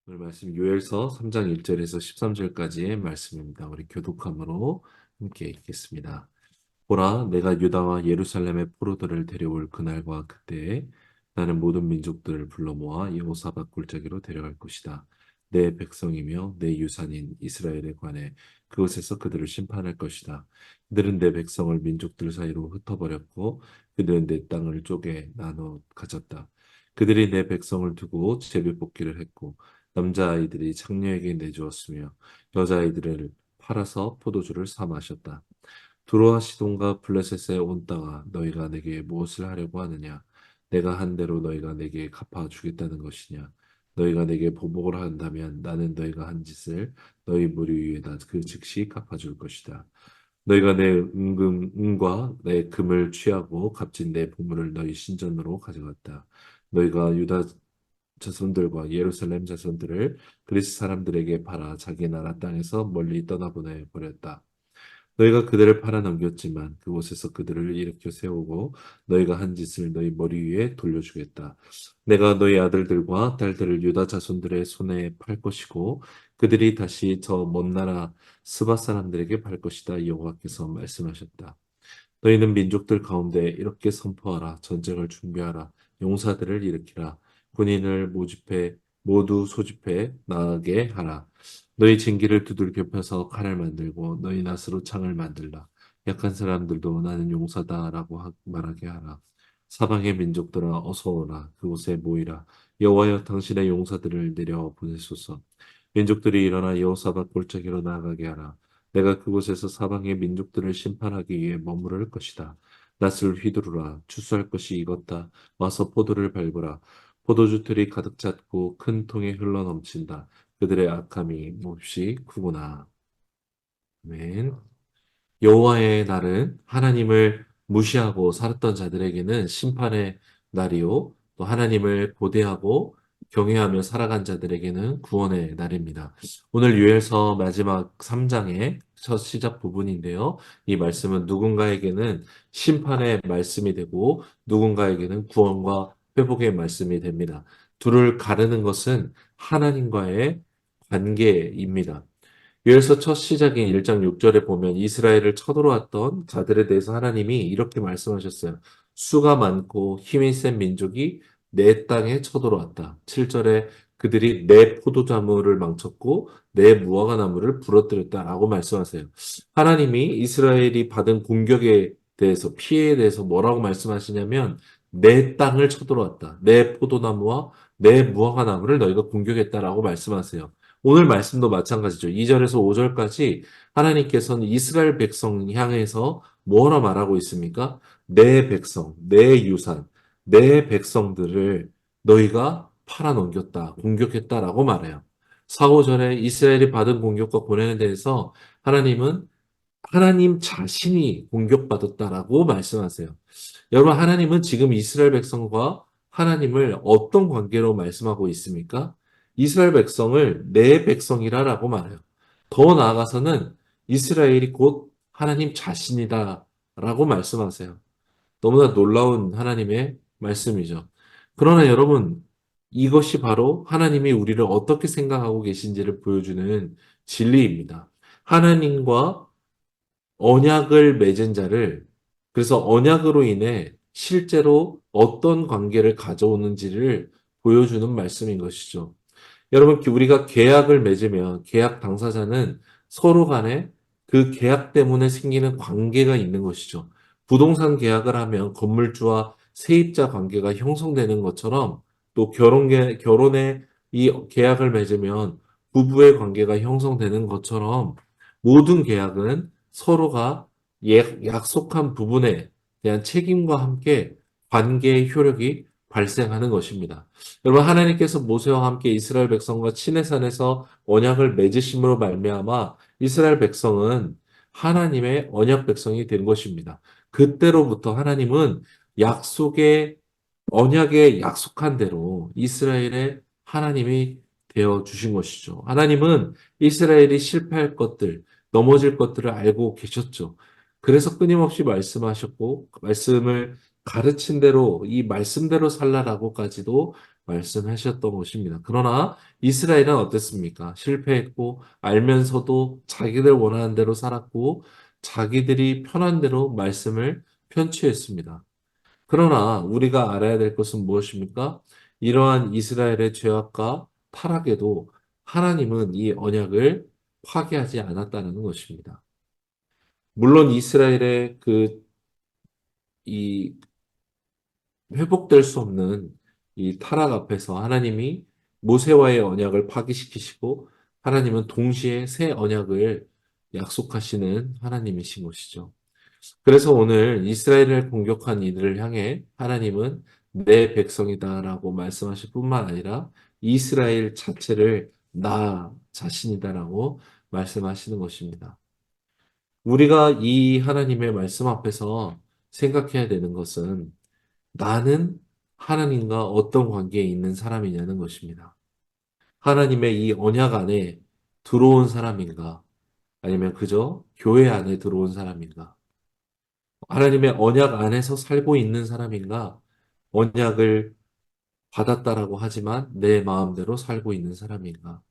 오늘 말씀 요엘서 3장 1절에서 13절까지의 말씀입니다. 우리 교독함으로 함께 읽겠습니다. 보라, 내가 유다와 예루살렘의 포로들을 데려올 그날과 그때에 나는 모든 민족들을 불러 모아 여호사밧 골짜기로 데려갈 것이다. 내 백성이며 내 유산인 이스라엘에 관해 그곳에서 그들을 심판할 것이다. 그들은 내 백성을 민족들 사이로 흩어버렸고 그들은 내 땅을 쪼개 나눠 가졌다. 그들이 내 백성을 두고 제비뽑기를 했고 남자아이들이 장녀에게 내주었으며 여자아이들을 팔아서 포도주를 사 마셨다. 두로와 시돈과 블레셋의 온 땅아 너희가 내게 무엇을 하려고 하느냐? 내가 한 대로 너희가 내게 갚아 주겠다는 것이냐? 너희가 내게 보복을 한다면 나는 너희가 한 짓을 너희 무리 위에다 그 즉시 갚아줄 것이다. 너희가 내 은과 내 금을 취하고 값진 내 보물을 너희 신전으로 가져갔다. 너희가 유다 자손들과 예루살렘 자손들을 그리스 사람들에게 팔아 자기 나라 땅에서 멀리 떠나보내 버렸다. 너희가 그들을 팔아넘겼지만 그곳에서 그들을 일으켜 세우고 너희가 한 짓을 너희 머리 위에 돌려주겠다. 내가 너희 아들들과 딸들을 유다 자손들의 손에 팔 것이고 그들이 다시 저 먼 나라 스바 사람들에게 팔 것이다. 여호와께서 말씀하셨다. 너희는 민족들 가운데 이렇게 선포하라. 전쟁을 준비하라. 용사들을 일으키라. 군인을 모두 소집해 나가게 하라. 너희 쟁기를 두들겨 펴서 칼을 만들고 너희 낫으로 창을 만들라. 약한 사람들도 나는 용사다라고 말하게 하라. 사방의 민족들아 어서 오라. 그곳에 모이라. 여호와여 당신의 용사들을 내려 보내소서. 민족들이 일어나 여호사밧 골짜기로 나아가게 하라. 내가 그곳에서 사방의 민족들을 심판하기 위해 머무를 것이다. 낫을 휘두르라. 추수할 것이 익었다. 와서 포도를 밟으라. 포도주 틀이 가득 찼고 큰 통에 흘러 넘친다. 그들의 악함이 몹시 크구나. 아멘. 여호와의 날은 하나님을 무시하고 살았던 자들에게는 심판의 날이요. 또 하나님을 고대하고 경외하며 살아간 자들에게는 구원의 날입니다. 오늘 요엘서 마지막 3장의 첫 시작 부분인데요. 이 말씀은 누군가에게는 심판의 말씀이 되고 누군가에게는 구원과 회복의 말씀이 됩니다. 둘을 가르는 것은 하나님과의 관계입니다. 요엘서 첫 시작인 1장 6절에 보면 이스라엘을 쳐들어왔던 자들에 대해서 하나님이 이렇게 말씀하셨어요. 수가 많고 힘이 센 민족이 내 땅에 쳐들어왔다. 7절에 그들이 내 포도나무를 망쳤고 내 무화과 나무를 부러뜨렸다라고 말씀하세요. 하나님이 이스라엘이 받은 공격에 대해서 피해에 대해서 뭐라고 말씀하시냐면 내 땅을 쳐들어왔다. 내 포도나무와 내 무화과 나무를 너희가 공격했다라고 말씀하세요. 오늘 말씀도 마찬가지죠. 2절에서 5절까지 하나님께서는 이스라엘 백성 향해서 뭐라 말하고 있습니까? 내 백성, 내 유산, 내 백성들을 너희가 팔아넘겼다, 공격했다라고 말해요. 4, 5절에 이스라엘이 받은 공격과 고난에 대해서 하나님은 하나님 자신이 공격받았다라고 말씀하세요. 여러분, 하나님은 지금 이스라엘 백성과 하나님을 어떤 관계로 말씀하고 있습니까? 이스라엘 백성을 내 백성이라라고 말해요. 더 나아가서는 이스라엘이 곧 하나님 자신이다라고 말씀하세요. 너무나 놀라운 하나님의 말씀이죠. 그러나 여러분, 이것이 바로 하나님이 우리를 어떻게 생각하고 계신지를 보여주는 진리입니다. 하나님과 언약을 맺은 자를 그래서 언약으로 인해 실제로 어떤 관계를 가져오는지를 보여주는 말씀인 것이죠. 여러분, 우리가 계약을 맺으면 계약 당사자는 서로 간에 그 계약 때문에 생기는 관계가 있는 것이죠. 부동산 계약을 하면 건물주와 세입자 관계가 형성되는 것처럼 또 결혼에 이 계약을 맺으면 부부의 관계가 형성되는 것처럼 모든 계약은 서로가 약속한 부분에 대한 책임과 함께 관계의 효력이 발생하는 것입니다. 여러분, 하나님께서 모세와 함께 이스라엘 백성과 시내산에서 언약을 맺으심으로 말미암아 이스라엘 백성은 하나님의 언약 백성이 된 것입니다. 그때로부터 하나님은 약속의 언약에 약속한 대로 이스라엘의 하나님이 되어 주신 것이죠. 하나님은 이스라엘이 실패할 것들, 넘어질 것들을 알고 계셨죠. 그래서 끊임없이 말씀하셨고, 말씀을 가르친 대로, 이 말씀대로 살라라고까지도 말씀하셨던 것입니다. 그러나 이스라엘은 어땠습니까? 실패했고 알면서도 자기들 원하는 대로 살았고 자기들이 편한 대로 말씀을 편취했습니다. 그러나 우리가 알아야 될 것은 무엇입니까? 이러한 이스라엘의 죄악과 타락에도 하나님은 이 언약을 파괴하지 않았다는 것입니다. 물론 이스라엘의 이 회복될 수 없는 이 타락 앞에서 하나님이 모세와의 언약을 파기시키시고 하나님은 동시에 새 언약을 약속하시는 하나님이신 것이죠. 그래서 오늘 이스라엘을 공격한 이들을 향해 하나님은 내 백성이다라고 말씀하실 뿐만 아니라 이스라엘 자체를 나 자신이다라고 말씀하시는 것입니다. 우리가 이 하나님의 말씀 앞에서 생각해야 되는 것은 나는 하나님과 어떤 관계에 있는 사람이냐는 것입니다. 하나님의 이 언약 안에 들어온 사람인가? 아니면 그저 교회 안에 들어온 사람인가? 하나님의 언약 안에서 살고 있는 사람인가? 언약을 받았다라고 하지만 내 마음대로 살고 있는 사람인가?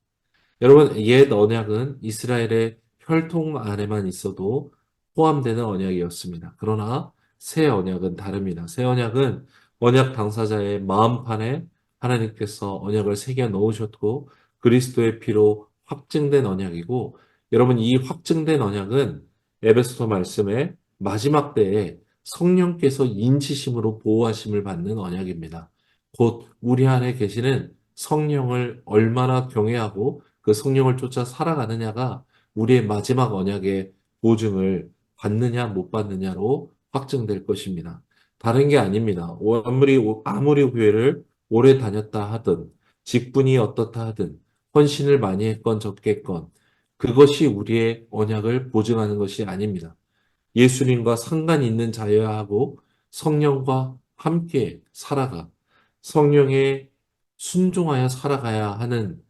여러분, 옛 언약은 이스라엘의 혈통 안에만 있어도 포함되는 언약이었습니다. 그러나 새 언약은 다릅니다. 새 언약은 언약 당사자의 마음판에 하나님께서 언약을 새겨 넣으셨고 그리스도의 피로 확증된 언약이고 여러분 이 확증된 언약은 에베소서 말씀에 마지막 때에 성령께서 인치심으로 보호하심을 받는 언약입니다. 곧 우리 안에 계시는 성령을 얼마나 경외하고 그 성령을 쫓아 살아가느냐가 우리의 마지막 언약의 보증을 받느냐 못 받느냐로 확정될 것입니다. 다른 게 아닙니다. 아무리 교회를 오래 다녔다 하든 직분이 어떻다 하든 헌신을 많이 했건 적게 했건 그것이 우리의 언약을 보증하는 것이 아닙니다. 예수님과 상관 있는 자여야 하고 성령과 함께 살아가 성령에 순종하여 살아가는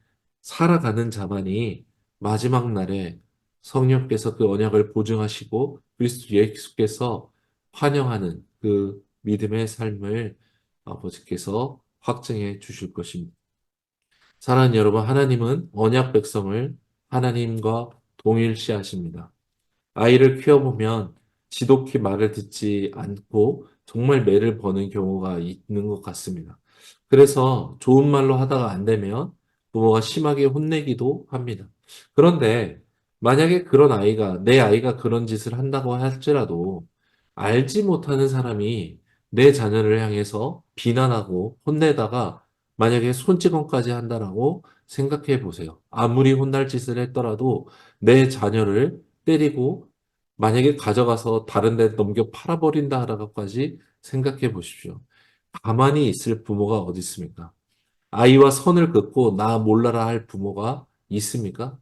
자만이 마지막 날에 성령께서 그 언약을 보증하시고 그리스도 예수께서 환영하는 그 믿음의 삶을 아버지께서 확증해 주실 것입니다. 사랑하는 여러분, 하나님은 언약 백성을 하나님과 동일시하십니다. 아이를 키워보면 지독히 말을 듣지 않고 정말 매를 버는 경우가 있는 것 같습니다. 그래서 좋은 말로 하다가 안 되면 부모가 심하게 혼내기도 합니다. 그런데 만약에 내 아이가 그런 짓을 한다고 할지라도 알지 못하는 사람이 내 자녀를 향해서 비난하고 혼내다가 만약에 손찌검까지 한다라고 생각해 보세요. 아무리 혼날 짓을 했더라도 내 자녀를 때리고 만약에 가져가서 다른 데 넘겨 팔아버린다라고까지 생각해 보십시오. 가만히 있을 부모가 어디 있습니까? 아이와 선을 긋고 나 몰라라 할 부모가 있습니까?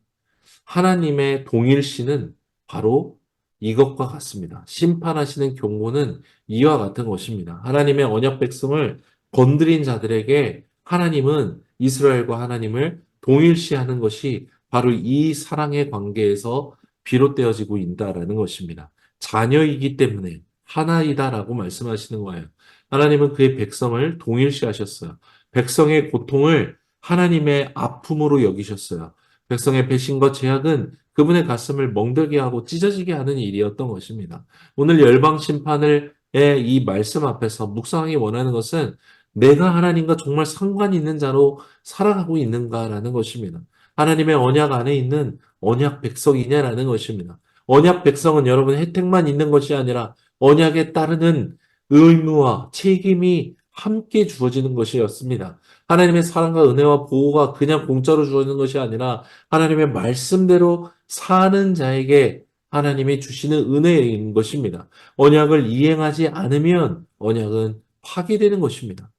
하나님의 동일시는 바로 이것과 같습니다. 심판하시는 경고는 이와 같은 것입니다. 하나님의 언약 백성을 건드린 자들에게 하나님은 이스라엘과 하나님을 동일시하는 것이 바로 이 사랑의 관계에서 비롯되어지고 있다라는 것입니다. 자녀이기 때문에 하나이다라고 말씀하시는 거예요. 하나님은 그의 백성을 동일시하셨어요. 백성의 고통을 하나님의 아픔으로 여기셨어요. 백성의 배신과 죄악은 그분의 가슴을 멍들게 하고 찢어지게 하는 일이었던 것입니다. 오늘 열방 심판을 이 말씀 앞에서 묵상하기 원하는 것은 내가 하나님과 정말 상관이 있는 자로 살아가고 있는가라는 것입니다. 하나님의 언약 안에 있는 언약 백성이냐라는 것입니다. 언약 백성은 여러분 혜택만 있는 것이 아니라 언약에 따르는 의무와 책임이 함께 주어지는 것이었습니다. 하나님의 사랑과 은혜와 보호가 그냥 공짜로 주어지는 것이 아니라 하나님의 말씀대로 사는 자에게 하나님이 주시는 은혜인 것입니다. 언약을 이행하지 않으면 언약은 파괴되는 것입니다.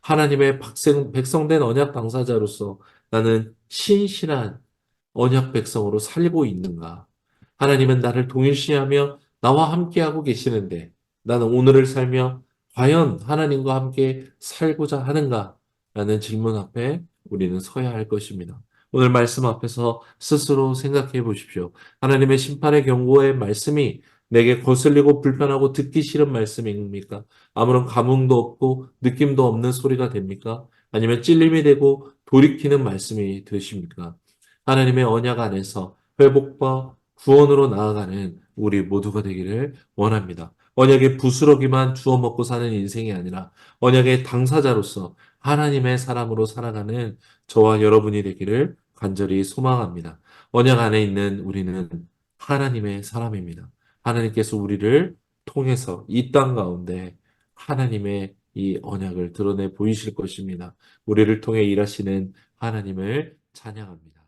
하나님의 백성된 언약 당사자로서 나는 신실한 언약 백성으로 살고 있는가? 하나님은 나를 동일시하며 나와 함께하고 계시는데 나는 오늘을 살며 과연 하나님과 함께 살고자 하는가? 라는 질문 앞에 우리는 서야 할 것입니다. 오늘 말씀 앞에서 스스로 생각해 보십시오. 하나님의 심판의 경고의 말씀이 내게 거슬리고 불편하고 듣기 싫은 말씀입니까? 아무런 감흥도 없고 느낌도 없는 소리가 됩니까? 아니면 찔림이 되고 돌이키는 말씀이 되십니까? 하나님의 언약 안에서 회복과 구원으로 나아가는 우리 모두가 되기를 원합니다. 언약의 부스러기만 주워 먹고 사는 인생이 아니라 언약의 당사자로서 하나님의 사람으로 살아가는 저와 여러분이 되기를 간절히 소망합니다. 언약 안에 있는 우리는 하나님의 사람입니다. 하나님께서 우리를 통해서 이 땅 가운데 하나님의 이 언약을 드러내 보이실 것입니다. 우리를 통해 일하시는 하나님을 찬양합니다.